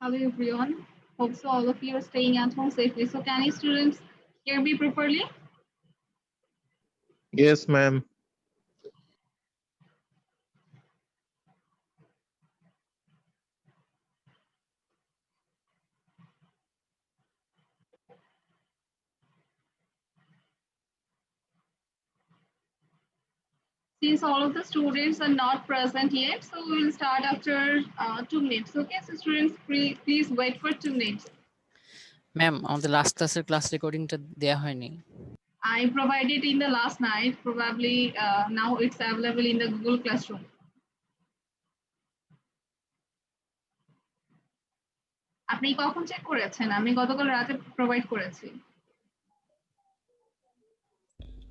Hello everyone. Hope so all of you are staying at home safely. So can you students hear me properly? Yes, ma'am. Since all of the students are not present yet, so we will start after 2 minutes. Okay, so students, please wait for 2 minutes. Ma'am আমাদের last class রেকর্ডিংটা দেয়া হয়নি I provided in the last night. Probably now it's available in the Google Classroom. আপনি কখন check করেছেন? আমি গতকাল রাতে provide করেছি।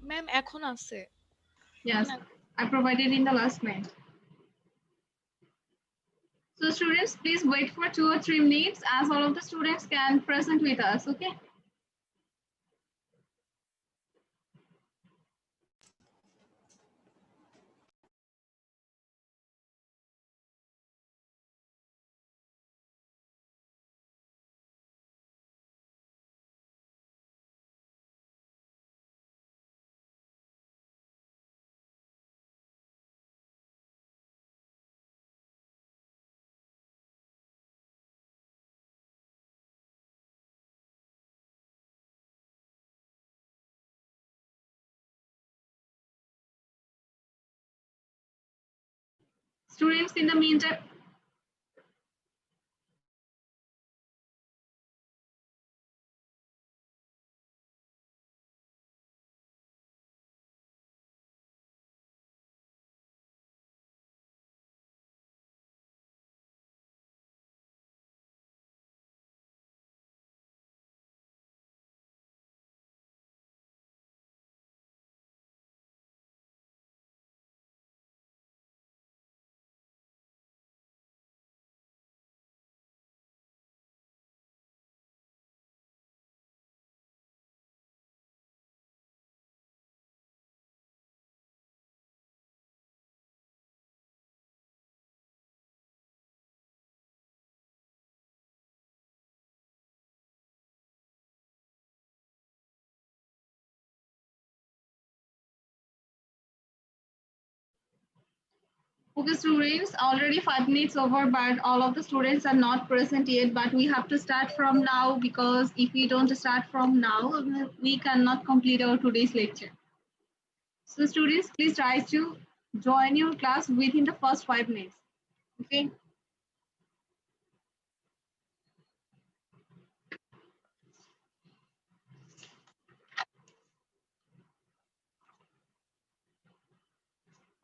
ম্যাম এখন আছে। Yes, I provided in the last night. So students, please wait for 2 or 3 minutes as all of the students can present with us, okay? Students, in the meantime, okay, students, already 5 minutes over, but all of the students are not present yet. But we have to start from now because if we don't start from now, we cannot complete our today's lecture. So students, please try to join your class within the first 5 minutes. Okay.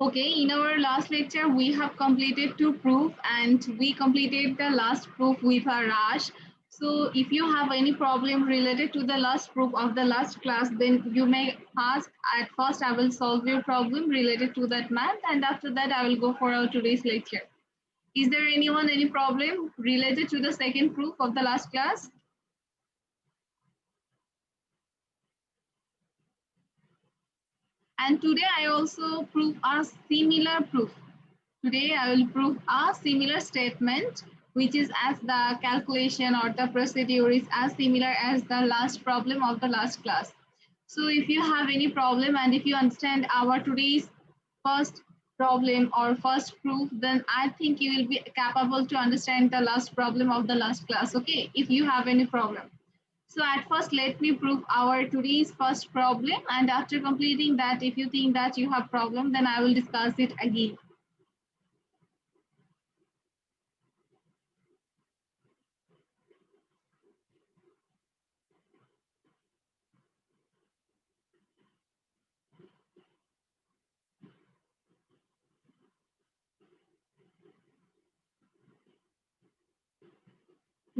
Okay, in our last lecture, we have completed 2 proof and we completed the last proof with a rush. So if you have any problem related to the last proof of the last class, then you may ask. At first, I will solve your problem related to that math, and after that, I will go for our today's lecture. Is there anyone any problem related to the second proof of the last class? And today I also prove a similar proof. Today I will prove a similar statement which is as the calculation or the procedure is as similar as the last problem of the last class. So if you have any problem and if you understand our today's first problem or first proof, then I think you will be capable to understand the last problem of the last class, okay, if you have any problem. So at first, let me prove our today's first problem. And after completing that, if you think that you have problem, then I will discuss it again.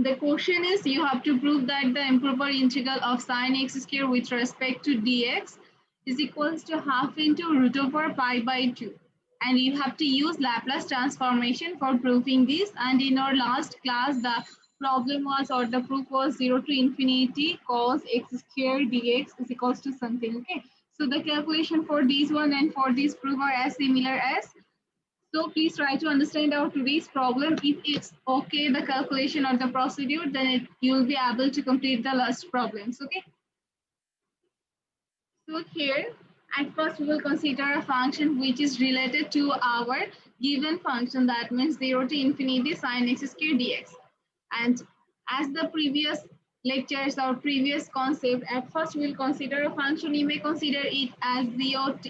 The question is you have to prove that the improper integral of sine x square with respect to dx is equals to half into root over pi by 2. And you have to use Laplace transformation for proving this. And in our last class, the problem was or the proof was 0 to infinity cos x square dx is equals to something. Okay. So the calculation for this one and for this proof are as similar as So please try to understand our today's problem. If it's okay, the calculation or the procedure, then you will be able to complete the last problems. Okay. So here, at first we will consider a function which is related to our given function, that means 0 to infinity sine x square dx. And as the previous lectures or previous concept, at first we will consider a function. You may consider it as z of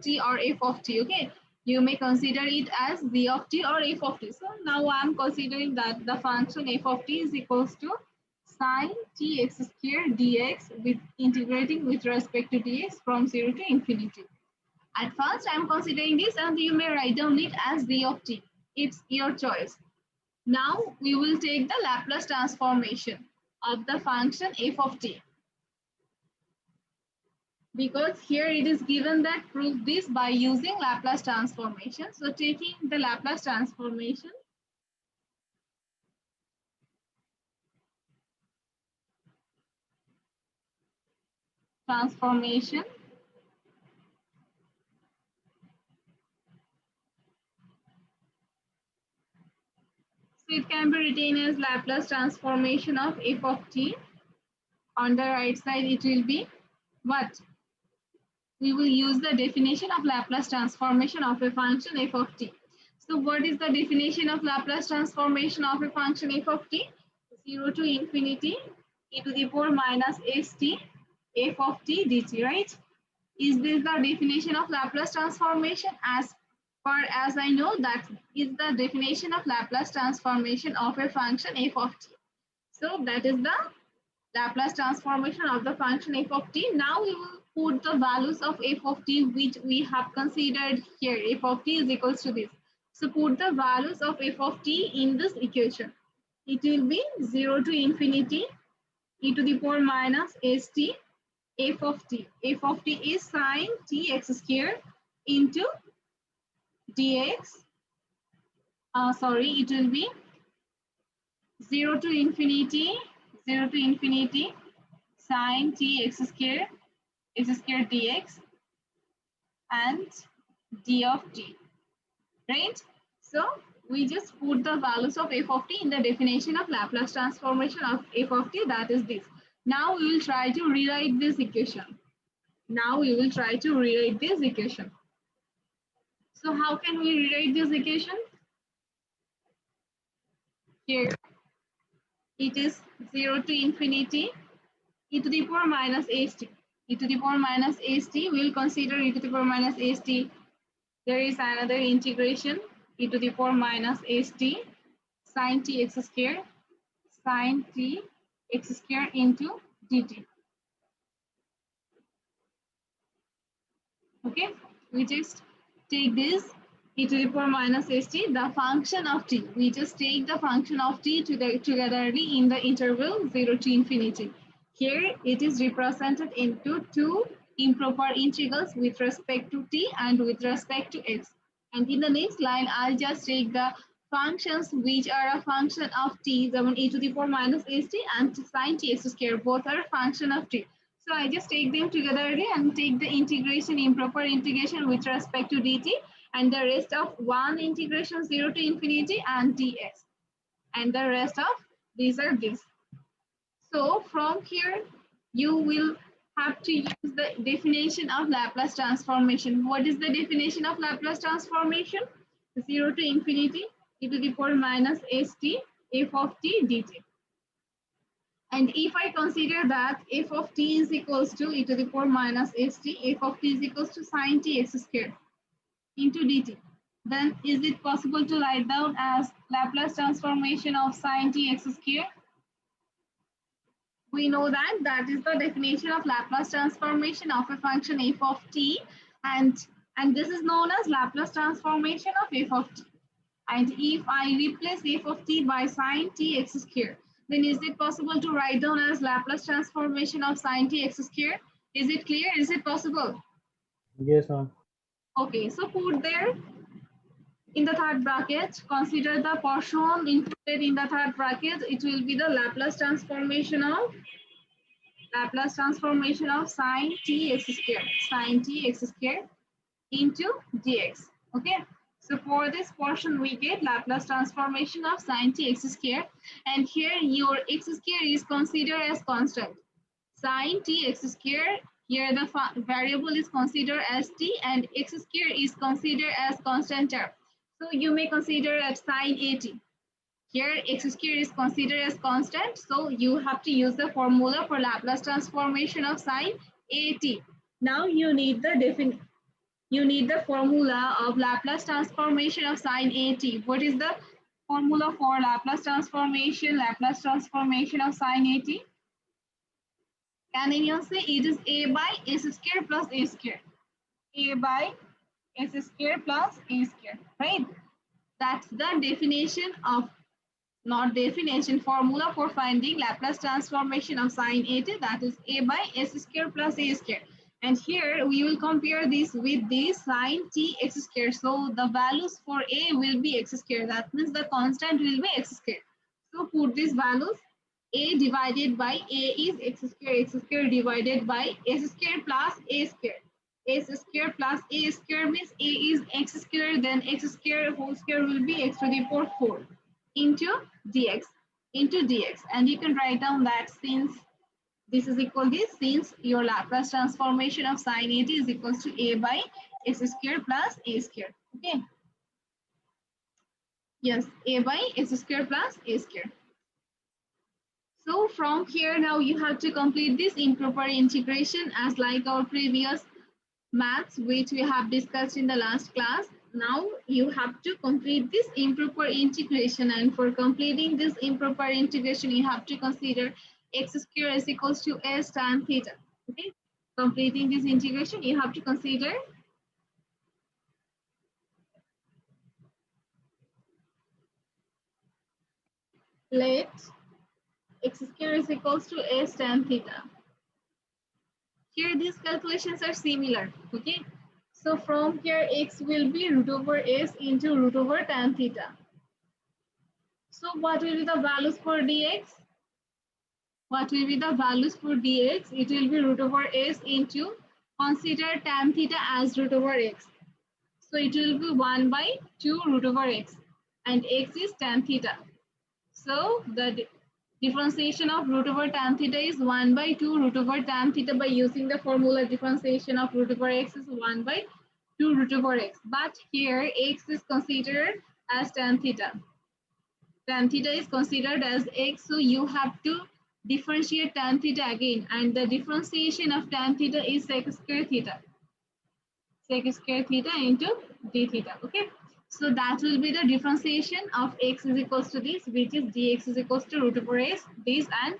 t or f of t. Okay, you may consider it as z of t or f of t. So now I am considering that the function f of t is equals to sine t x square dx, with integrating with respect to dx from 0 to infinity. At first I am considering this, and you may write down it as z of t. It's your choice. Now we will take the Laplace transformation of the function f of t, because here it is given that prove this by using Laplace transformation. So taking the Laplace transformation, so it can be written as Laplace transformation of f of t. On the right side it will be what? We will use the definition of Laplace transformation of a function f of t. So what is the definition of Laplace transformation of a function f of t? 0 to infinity e to the power minus st f of t dt, right? Is this the definition of Laplace transformation? As far as I know, that is the definition of Laplace transformation of a function f of t. So that is the Laplace transformation of the function f of t. Now we will put the values of f of t which we have considered here. F of t is equals to this. So put the values of f of t in this equation. It will be 0 to infinity e to the power minus st f of t. F of t is sine t x square into dx. It will be 0 to infinity sine t x square dx and d of t, right? So we just put the values of f of t in the definition of Laplace transformation of f of t, that is this. Now we will try to rewrite this equation. So how can we rewrite this equation? Here it is 0 to infinity e to the power minus st. E to the power minus st, we will consider e to the power minus st. There is another integration, e to the power minus st sine t x square into dt. Okay, we just take this e to the power minus st, the function of t. We just take the function of t togetherly in the interval 0 to infinity. Here it is represented into two improper integrals with respect to t and with respect to x. And in the next line, I'll just take the functions which are a function of t, e to the power minus st and sine t x square, both are a function of t. So I just take them together and take the integration, improper integration with respect to dt, and the rest of one integration 0 to infinity and dx. And the rest of these are this. So from here, you will have to use the definition of Laplace transformation. What is the definition of Laplace transformation? 0 to infinity e to the power minus st f of t dt. And if I consider that f of t is equals to e to the power minus st, f of t is equals to sine t x square into dt, then is it possible to write down as Laplace transformation of sine t x square? We know that that is the definition of Laplace transformation of a function f of t, and this is known as Laplace transformation of f of t. And if I replace f of t by sine t x square, then is it possible to write down as Laplace transformation of sine t x square? Is it clear? Is it possible? Yes, ma'am. Okay, so put there in the third bracket, consider the portion included in the third bracket. It will be the Laplace transformation of sine t x square into dx. Okay, So for this portion, we get Laplace transformation of sin t x square. And here your x square is considered as constant. Sin t x square, here the variable is considered as t and x square is considered as constant term. So you may consider at sin at. Here x square is considered as constant. So you have to use the formula for Laplace transformation of sin at. Now you need the formula of Laplace transformation of sin at. What is the formula for Laplace transformation of sin at? Can anyone say it is a by s square plus a square? A by s square plus a square, right? That's the definition of, not definition, formula for finding Laplace transformation of sin at, that is a by s square plus a square. And here we will compare this with the sin t x square. So the values for a will be x square. That means the constant will be x square. So put these values. A divided by a is x square divided by s square plus a square. S square plus a square means a is x square, then x square whole square will be x to the power 4 into dx, and you can write down that since this is equal to this, since your Laplace transformation of sin at is equals to a by s square plus a square. Okay, yes, a by s square plus a square. So from here now you have to complete this improper integration as like our previous maths which we have discussed in the last class. Now you have to complete this improper integration, and for completing this improper integration you have to consider x square is equals to s tan theta. Okay, completing this integration you have to consider let x square is equals to s tan theta. Here these calculations are similar. Okay, so from here x will be root over s into root over tan theta. So what will be the values for dx? What will be the values for dx? It will be root over s into, consider tan theta as root over x. So it will be 1 by 2 root over x, and x is tan theta. So the differentiation of root over tan theta is 1 by 2 root over tan theta. By using the formula, differentiation of root over x is 1 by 2 root over x. But here x is considered as tan theta. Tan theta is considered as x, so you have to differentiate tan theta again, and the differentiation of tan theta is sec square theta. Sec square theta into d theta. Okay, so that will be the differentiation of x is equals to this, which is dx is equals to root over s, this, and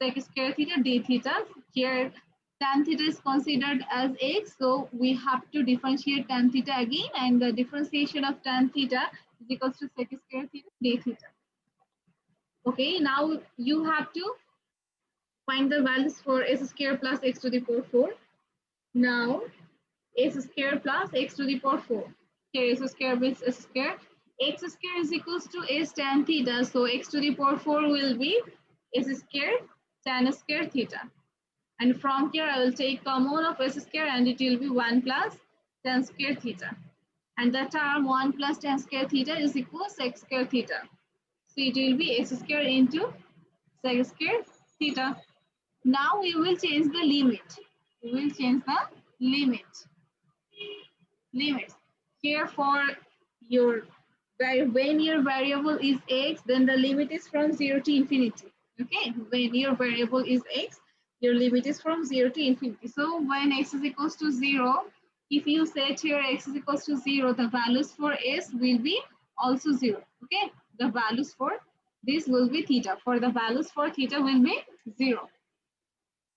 sec square theta d theta. Here tan theta is considered as x, so we have to differentiate tan theta again, and the differentiation of tan theta is equals to sec square theta d theta. Okay, now you have to find the values for s square plus x to the power 4. Now s square plus x to the power 4. Here s square means s square. X square is equals to s tan theta. So x to the power 4 will be s square tan square theta. And from here I will take common of s square, and it will be 1 plus tan square theta. And the term 1 plus tan square theta is equal to sec square theta. So it will be s square into sec square theta. Now we will change the limit. We will change the limit. Limits. Here for your, when your variable is x, then the limit is from 0 to infinity. Okay, when your variable is x, your limit is from 0 to infinity. So when x is equals to 0, if you set here x is equals to 0, the values for s will be also 0. Okay, the values for this will be theta. For the values for theta will be 0.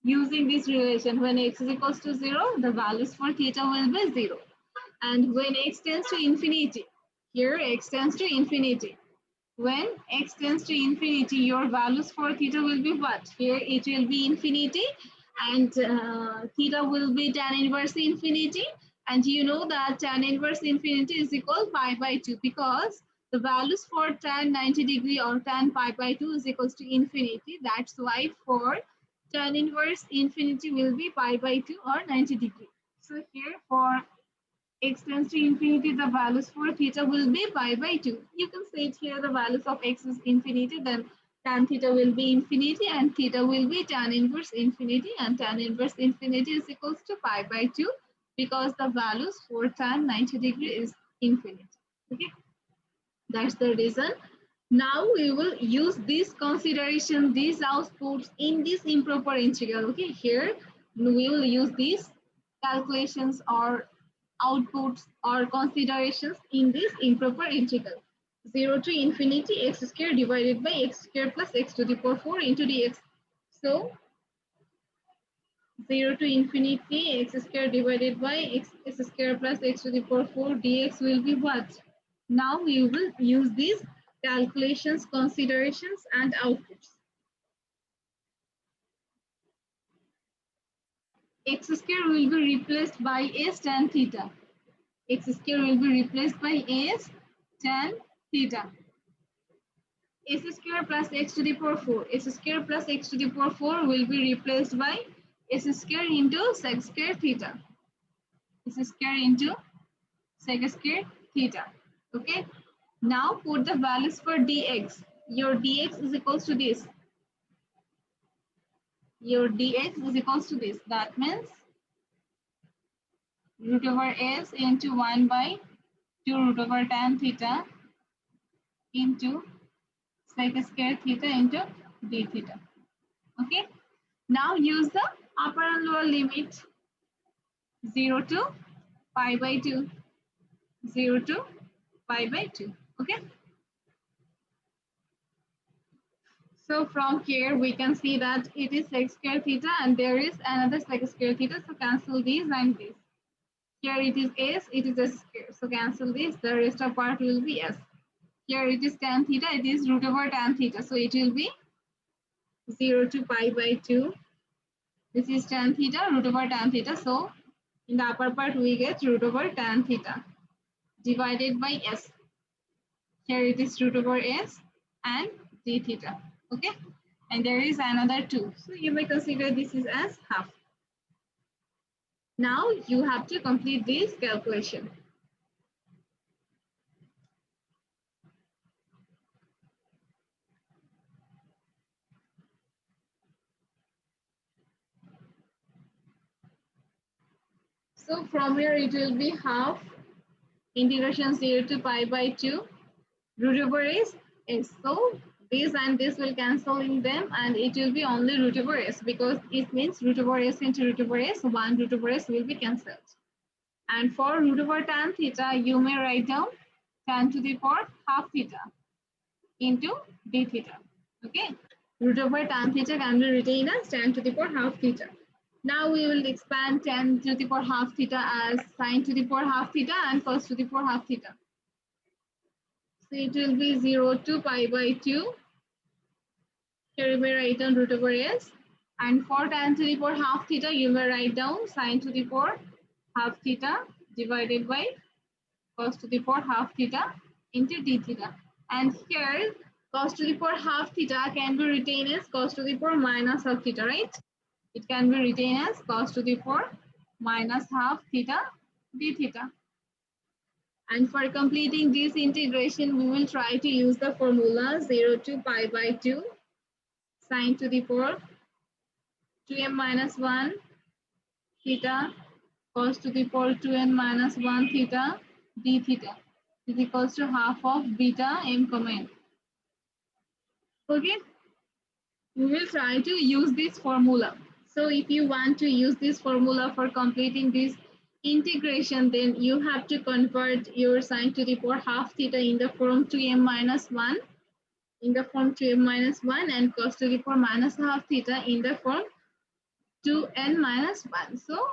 Using this relation, when x is equals to 0, the values for theta will be 0. And when x tends to infinity, here x tends to infinity. When x tends to infinity, your values for theta will be what? Here it will be infinity, and theta will be tan inverse infinity. And you know that tan inverse infinity is equal pi by 2, because the values for tan 90 degree or tan pi by 2 is equals to infinity. That's why for tan inverse infinity will be pi by 2 or 90 degree. So here for x tends to infinity, the values for theta will be pi by 2. You can say it here, the values of x is infinity, then tan theta will be infinity and theta will be tan inverse infinity, and tan inverse infinity is equals to pi by 2 because the values for tan 90 degree is infinity. Okay, that's the reason. Now we will use this consideration, these outputs in this improper integral. Okay, here we will use these calculations or outputs or considerations in this improper integral. 0 to infinity x square divided by x square plus x to the power 4 into dx. So 0 to infinity x square divided by x square plus x to the power 4 dx will be what? Now we will use these calculations, considerations and outputs. X square will be replaced by s tan theta. X square will be replaced by s tan theta. S square plus x to the power 4. S square plus x to the power 4 will be replaced by s square into sec square theta. S square into sec square theta. Okay. Now put the values for dx. Your dx is equals to this. Your dx is equals to this. That means root over s into 1 by 2 root over tan theta into sec square theta into d theta. Okay. Now use the upper and lower limit. 0 to pi by 2. 0 to pi by 2. Okay. So from here we can see that it is sec square theta and there is another sec square theta. So cancel these and this. Here it is s, it is s square. So cancel this. The rest of part will be s. Here it is tan theta, it is root over tan theta. So it will be 0 to pi by 2. This is tan theta, root over tan theta. So in the upper part we get root over tan theta divided by s. Here it is root over s and d theta. Okay, and there is another 2. So you may consider this is as half. Now you have to complete this calculation. So from here it will be half integration 0 to pi by 2 root over s. So this and this will cancel in them and it will be only root over s because it means root over s into root over s, 1 root over s will be cancelled. And for root over tan theta, you may write down tan to the power half theta into d theta. Okay, root over tan theta can be written as tan to the power half theta. Now we will expand tan to the power half theta as sine to the power half theta and cos to the power half theta. So it will be 0 to pi by 2. Here you may write down root over s. And for tan to the power half theta, you may write down sine to the power half theta divided by cos to the power half theta into d theta. And here cos to the power half theta can be written as cos to the power minus half theta, right? It can be written as cos to the power minus half theta d theta. And for completing this integration, we will try to use the formula 0 to pi by 2 sine to the power 2m minus 1 theta cos to the power 2n minus 1 theta d theta is equals to half of beta m comma n. Okay, we will try to use this formula. So if you want to use this formula for completing this integration, then you have to convert your sine to the power half theta in the form 2m minus 1 in the form 2m minus 1 and cos to the power minus half theta in the form 2n minus 1. So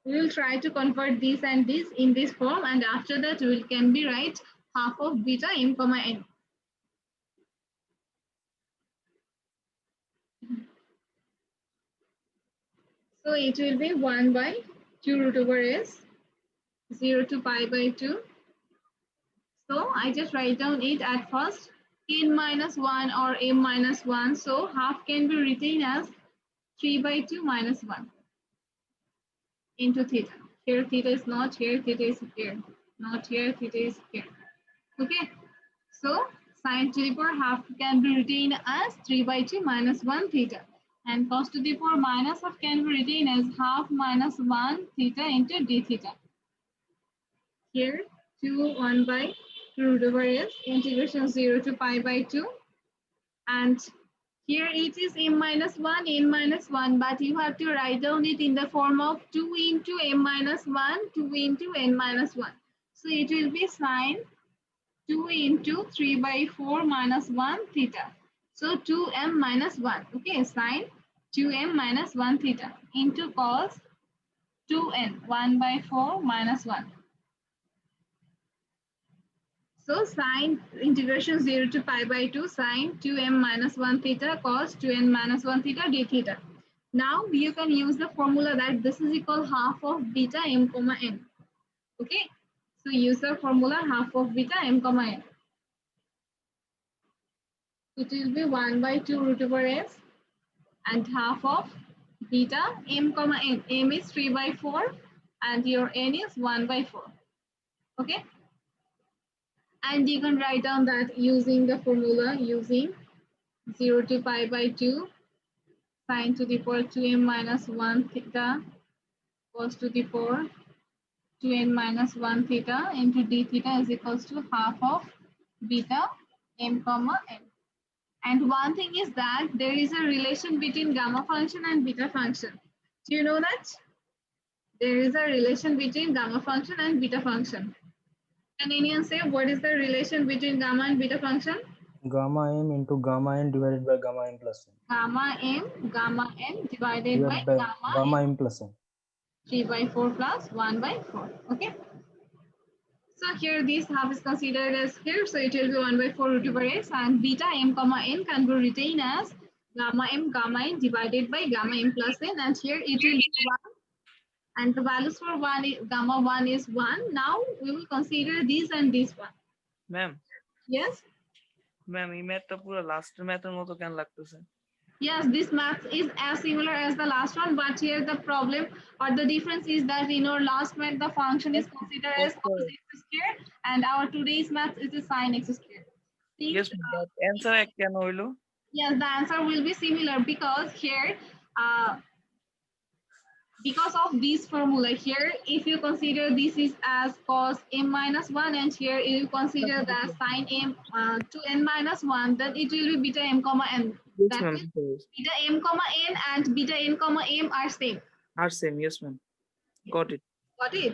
we will try to convert this and this in this form, and after that we can be write half of beta m comma n. So it will be 1 by 2 root over s, 0 to pi by 2. So I just write down it at first, n minus 1 or m minus 1. So half can be written as 3 by 2 minus 1 into theta. Here theta is not here, theta is here. Not here, theta is here. Okay. So sine to the power half can be written as 3/2 minus 1 theta. And cos to the power minus half can be written as half minus 1 theta into d theta. Here 2 1 by root over s integration 0 to pi by 2. And here it is m minus 1, n minus 1, but you have to write down it in the form of 2 into m minus 1, 2 into n minus 1. So it will be sine 2 into 3/4 minus 1 theta. So 2m minus 1. Okay, sine 2m minus 1 theta into cos 2n 1/4 minus 1. So sine integration 0 to pi by 2 sine 2m minus 1 theta cos 2n minus 1 theta d theta. Now you can use the formula that this is equal half of beta m comma n. Okay, so use the formula half of beta m comma n. It will be 1/2 root over s and half of beta m comma n. M is 3/4 and your n is 1/4. Okay. And you can write down that using the formula using 0 to pi by 2 sine to the power 2m minus 1 theta cos to the power 2n minus 1 theta into d theta is equals to half of beta m comma n. And one thing is that there is a relation between gamma function and beta function. Do you know that? There is a relation between gamma function and beta function. Can anyone say what is the relation between gamma and beta function? Gamma m into gamma n divided by gamma m plus n. Gamma n divided by gamma m plus n. 3/4 plus 1/4. Okay. So here this half is considered as here, so it will be 1/4 root over s, and beta m comma n can be retained as gamma n divided by gamma m plus n, and here it will be 1. And the values for gamma 1 is 1. Now we will consider this and this one. Ma'am. Yes? Ma'am, এই ম্যাথটা পুরো লাস্টের ম্যাথের মতো কেন লাগতেছে? Yes, this math is as similar as the last one, but here the problem or the difference is that in our last math the function is considered as cos x squared, and our today's math is a sin x squared. Yes, but answer কেন হইলো? Yes, the answer will be similar because here because of this formula here, if you consider this is as cos m minus 1 and here you consider that sin m to n minus 1, then it will be beta m comma n. Yes, That ma'am. means beta m comma n and beta n comma m are same. Are same, yes, ma'am. Got it. Got it?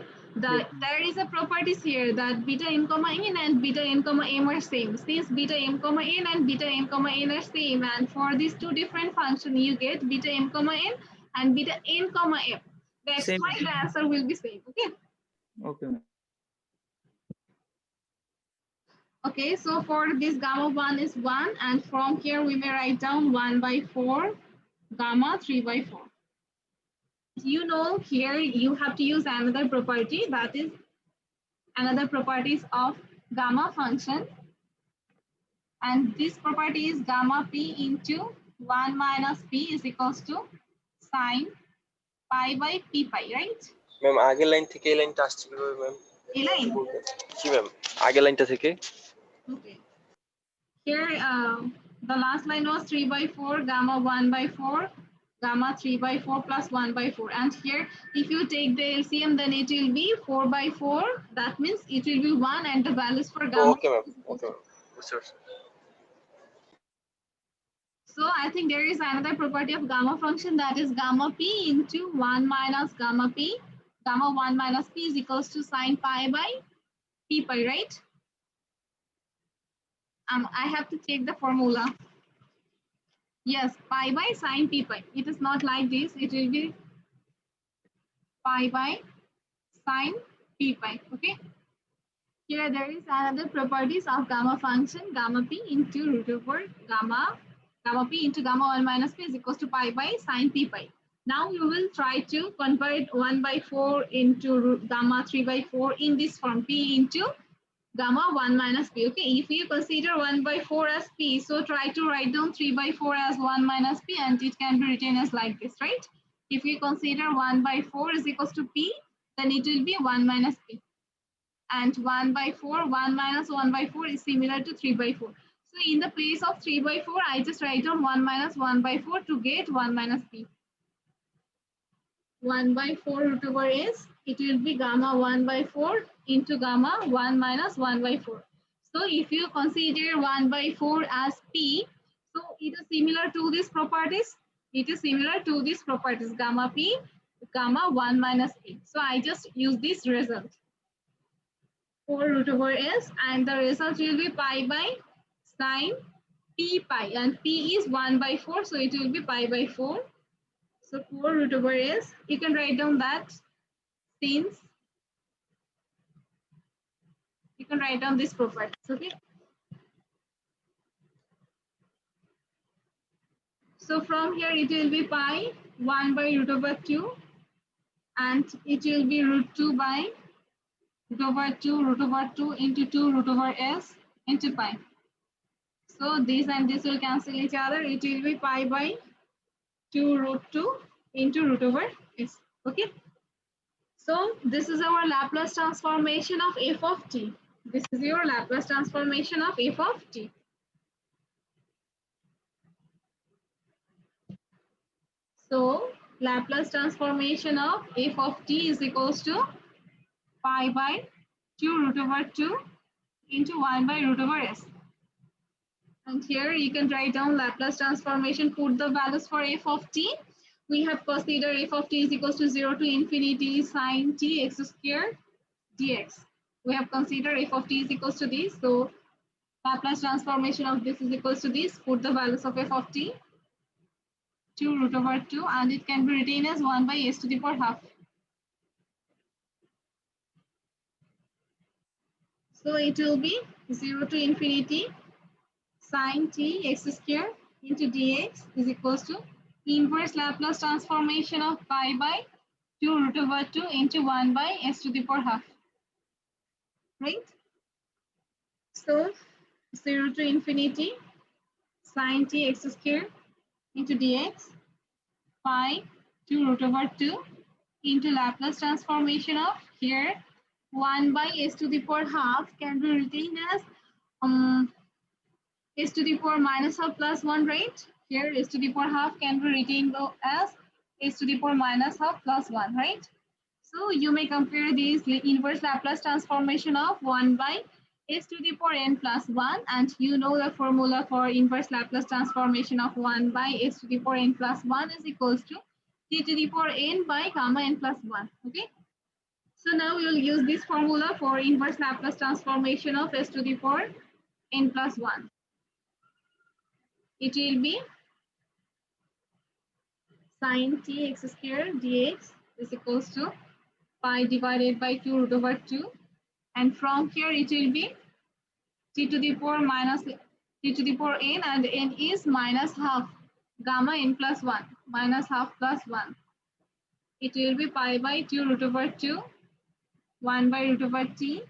There is a properties here that beta n comma n and beta n comma m are same. Since beta m comma n and beta m comma n are same, and for these two different functions you get beta m comma n and beta n comma m. That's Same. why the answer will be same. Okay. Okay. Okay, so for this gamma 1 is 1, and from here we may write down 1/4 gamma 3/4. You know here you have to use another property, that is another properties of gamma function, and this property is gamma p into 1 minus p is equals to sine pi by p pi, right? Ma'am আগের line থেকে এই লাইনটা আসছে কিভাবে ma'am? এই line? কি ma'am আগের লাইনটা থেকে? Okay. Here the last line was 3/4 gamma 1/4 gamma 3/4 plus 1/4, and here if you take the LCM then it will be 4/4. That means it will be 1 and the values for gamma. Okay ma'am, okay ma'am, বুঝতে পারছি। So I think there is another property of gamma function, that is gamma p into 1 minus gamma p. Gamma 1 minus p is equals to sine pi by p pi, right? I have to take the formula. Yes, pi by sine p pi. It is not like this. It will be pi by sine p pi. Okay. Here there is another properties of gamma function, gamma p into root over gamma p into gamma 1 minus p is equals to pi by sine p pi. Now you will try to convert 1/4 into gamma 3/4 in this form, p into gamma 1 minus p. Okay, if you consider 1/4 as p, so try to write down 3/4 as 1 minus p, and it can be written as like this, right? If you consider 1/4 is equals to p, then it will be 1 minus p. And 1 by 4, 1 minus 1 by 4 is similar to 3 by 4. So in the place of 3 by 4, I just write down 1 minus 1 by 4 to get 1 minus p. 1 by 4 root over s, it will be gamma 1 by 4 into gamma 1 minus 1 by 4. So if you consider 1 by 4 as p, so it is similar to these properties. It is similar to these properties, gamma p, gamma 1 minus p. So I just use this result. 4 root over s, and the result will be pi by sine p pi, and p is 1 by 4, so it will be pi by 4. So 4 root over s, you can write down that since you can write down this properties, okay? So from here it will be pi 1 by root over 2, and it will be root 2 by root over 2 into 2 root over s into pi. So this and this will cancel each other. It will be pi by 2 root 2 into root over s. Okay. So this is our Laplace transformation of f of t. This is your Laplace transformation of f of t. So Laplace transformation of f of t is equals to pi by 2 root over 2 into 1 by root over s. And here you can write down Laplace transformation, put the values for f of t. We have considered f of t is equals to 0 to infinity sine t x square dx. We have considered f of t is equals to this. So Laplace transformation of this is equals to this. Put the values of f of t, 2 root over 2, and it can be written as 1 by s to the power half. So it will be 0 to infinity sine t x square into dx is equals to inverse Laplace transformation of pi by 2 root over 2 into 1 by s to the power half. Right? So 0 to infinity sine t x square into dx pi 2 root over 2 into Laplace transformation of here 1 by s to the power half can be written as s to the power minus half plus 1, right? Here s to the power half can be written as s to the power minus half plus 1, right? So you may compare this inverse Laplace transformation of 1 by s to the power n plus 1, and you know the formula for inverse Laplace transformation of 1 by s to the power n plus 1 is equals to t to the power n by gamma n plus 1, okay? So now we will use this formula for inverse Laplace transformation of s to the power n plus 1. It will be sine t x square dx is equals to pi divided by 2 root over 2, and from here it will be t to the power minus t to the power n, and n is minus half gamma n plus 1 minus half plus 1. It will be pi by 2 root over 2 1 by root over t.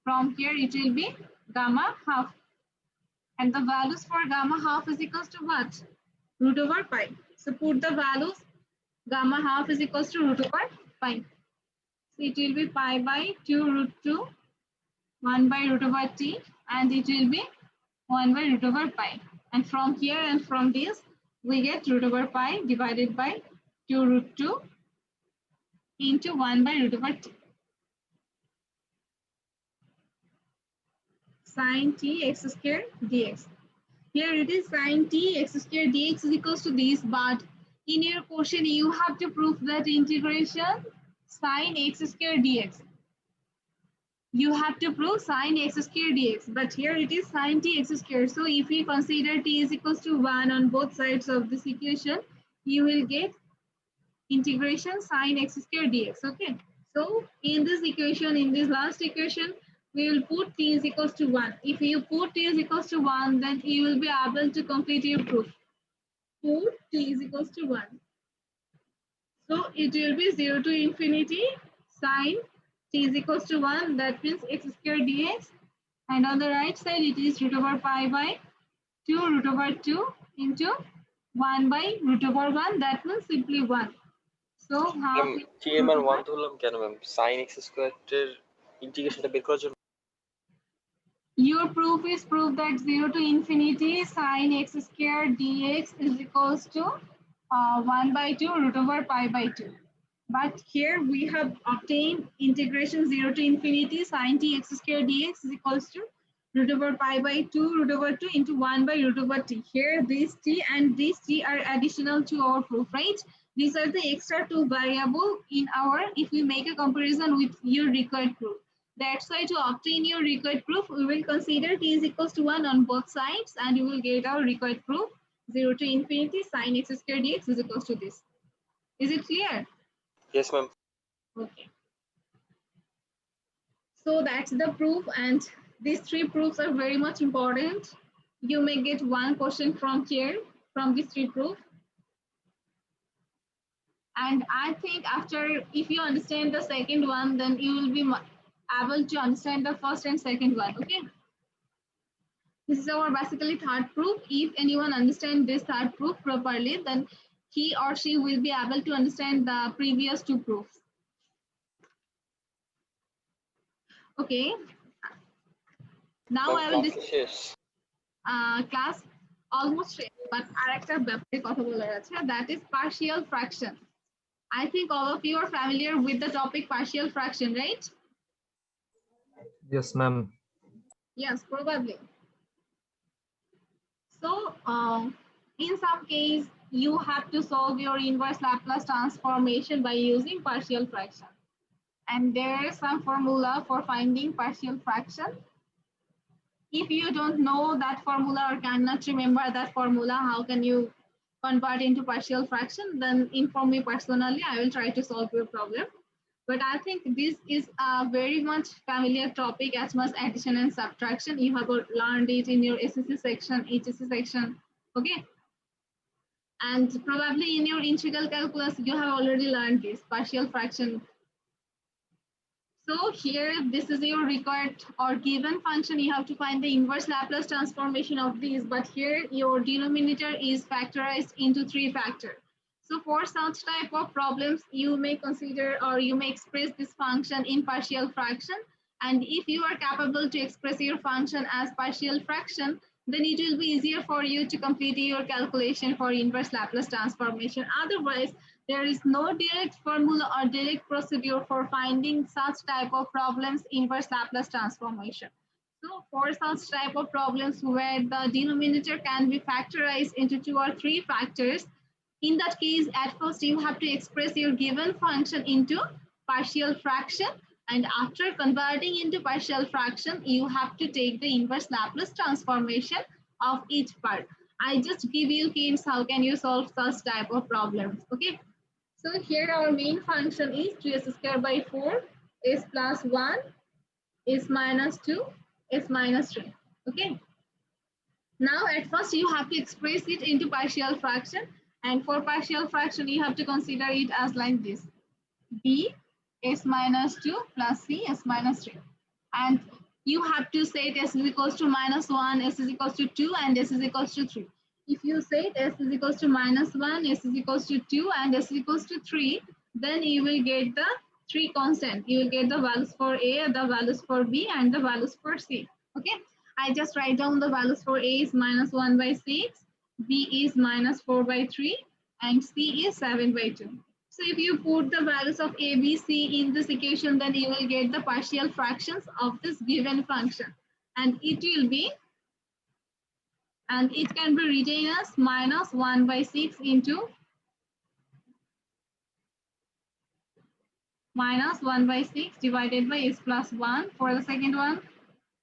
From here it will be gamma half, and the values for gamma half is equals to what? Root over pi. So put the values. Gamma half is equals to root over pi. So it will be pi by 2 root 2 1 by root over t, and it will be 1 by root over pi. And from here and from this we get root over pi divided by 2 root 2 into 1 by root over t. Sine t x square dx. Here it is sine t x square dx is equals to this, but in your question you have to prove that integration sine x square dx. You have to prove sine x square dx, but here it is sine t x square. So if we consider t is equals to 1 on both sides of this equation, you will get integration sine x square dx, okay? So in this equation, in this last equation, we will put t is equals to 1. If you put t is equals to 1, then you will be able to complete your proof. Put t is equals to 1. So it will be 0 to infinity sine t is equals to 1. That means x square dx. And on the right side, it is root over pi by 2 root over 2 into 1 by root over 1. That means simply 1. So how ma'am 3m আর 1 ধরলাম কেন ma'am? sin x square এর ইন্টিগ্রেশনটা বের করার জন্য। your proof is proof that 0 to infinity sine x square dx is equals to 1 by 2 root over pi by 2. But here we have obtained integration 0 to infinity sine t x square dx is equals to root over pi by 2 root over 2 into 1 by root over t. Here this t and this t are additional to our proof, right? These are the extra two variable in our, if we make a comparison with your required proof. That's why to obtain your required proof, we will consider t is equals to 1 on both sides and you will get our required proof 0 to infinity sine x square dx is equals to this. Is it clear? Yes ma'am. Okay. So that's the proof, and these three proofs are very much important. You may get one question from here, from these three proofs. And I think after, if you understand the second one, then you will be able to understand the first and second one, okay? This is our basically third proof. If anyone understands this third proof properly, then he or she will be able to understand the previous two proofs. Okay. Now I will class শেষ। class almost শেষ, but আরেকটা ব্যাপারে কথা বলার আছে, that is partial fraction. I think all of you are familiar with the topic partial fraction, right? Yes, ma'am. Yes, probably. So in some case you have to solve your inverse Laplace transformation by using partial fraction, and there is some formula for finding partial fraction. If you don't know that formula or cannot remember that formula, how can you convert into partial fraction? Then inform me personally. I will try to solve your problem. But I think this is a very much familiar topic as much addition and subtraction. You have learned it in your SSC section, HSC section, okay? And probably in your integral calculus, you have already learned this partial fraction. So here, this is your required or given function. You have to find the inverse Laplace transformation of these, but here your denominator is factorized into 3 factors. So for such type of problems, you may consider or you may express this function in partial fraction. And if you are capable to express your function as partial fraction, then it will be easier for you to complete your calculation for inverse Laplace transformation. Otherwise, there is no direct formula or direct procedure for finding such type of problems inverse Laplace transformation. So for such type of problems where the denominator can be factorized into 2 or 3 factors, in that case, at first you have to express your given function into partial fraction, and after converting into partial fraction, you have to take the inverse Laplace transformation of each part. I just give you hints how can you solve such type of problems, okay? So here our main function is 3s square by 4, s plus 1, s minus 2, s minus 3, okay? Now at first you have to express it into partial fraction, and for partial fraction you have to consider it as like this: b s minus 2 plus c s minus 3, and you have to set s is equals to minus 1, s is equals to 2, and s is equals to 3. If you set s is equals to minus 1, s is equals to 2, and s is equals to 3, then you will get the 3 constant. You will get the values for a, the values for b, and the values for c, okay? I just write down the values for a is minus 1 by 6, b is minus 4 by 3, and c is 7 by 2. So if you put the values of a, b, c in this equation, then you will get the partial fractions of this given function. And it will be, and it can be written as minus 1 by 6 into minus 1 by 6 divided by s plus 1 for the second one,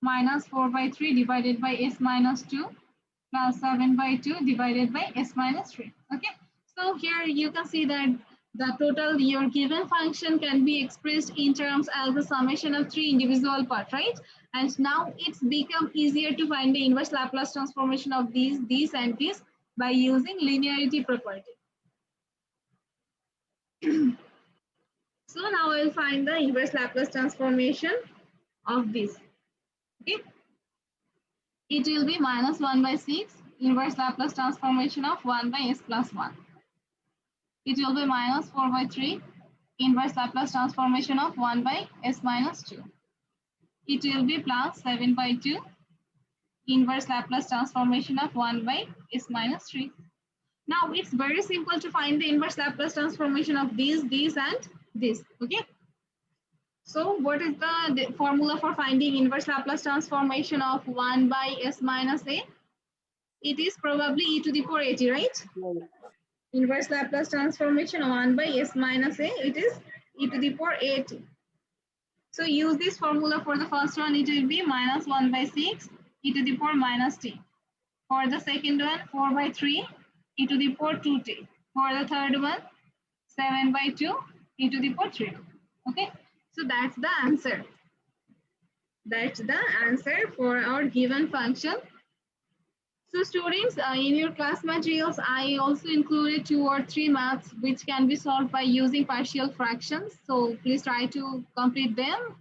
minus 4 by 3 divided by s minus 2 plus 7 by 2 divided by s minus 3. Okay, so here you can see that the total your given function can be expressed in terms as the summation of 3 individual parts, right? And now it's become easier to find the inverse Laplace transformation of these and these by using linearity property. So now I will find the inverse Laplace transformation of this. Okay, it will be minus 1 by 6 inverse Laplace transformation of 1 by s plus 1. it will be minus 4 by 3 inverse Laplace transformation of 1 by s minus 2. It will be plus 7 by 2 inverse Laplace transformation of 1 by s minus 3. Now it's very simple to find the inverse Laplace transformation of these, and this. Okay. So what is the formula for finding inverse Laplace transformation of 1 by s minus a? It is probably e to the power at, right? Inverse Laplace transformation of 1 by s minus a, it is e to the power at. So use this formula for the first one, it will be minus 1 by 6 e to the power minus t. For the second one, 4 by 3 e to the power 2t. For the third one, 7 by 2 e to the power 3. Okay, so that's the answer. That's the answer for our given function. So students, in your class materials, I also included 2 or 3 maths which can be solved by using partial fractions. So please try to complete them.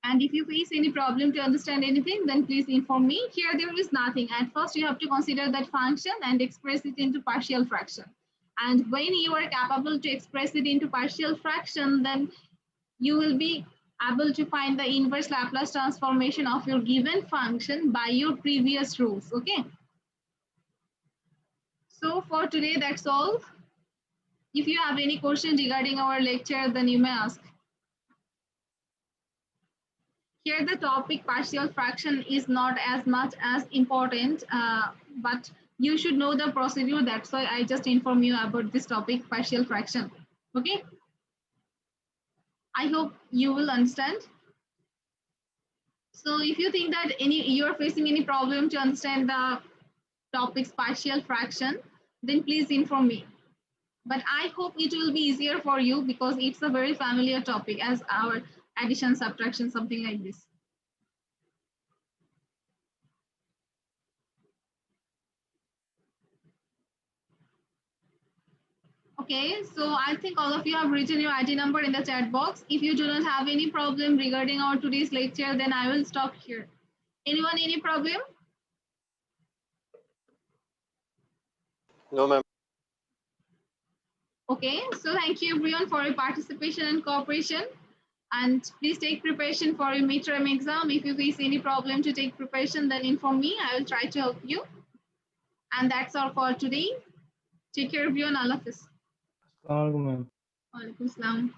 And if you face any problem to understand anything, then please inform me. Here there is nothing. At first you have to consider that function and express it into partial fraction. And when you are capable to express it into partial fraction, then you will be able to find the inverse Laplace transformation of your given function by your previous rules. Okay. So for today, that's all. If you have any question regarding our lecture, then you may ask. Here the topic partial fraction is not as much as important, but you should know the procedure. That's why I just inform you about this topic, partial fraction. Okay. I hope you will understand. So if you think that you are facing any problem to understand the topics partial fraction, then please inform me. But I hope it will be easier for you because it's a very familiar topic as our addition, subtraction, something like this. Okay, so I think all of you have written your ID number in the chat box. If you do not have any problem regarding our today's lecture, then I will stop here. Anyone, any problem? No, ma'am. Okay, so thank you everyone for your participation and cooperation. And please take preparation for your midterm exam. If you face any problem to take preparation, then inform me. I will try to help you. And that's all for today. Take care everyone. Allah Hafiz. Assalamualaikum, ma'am. Walaikum Salam.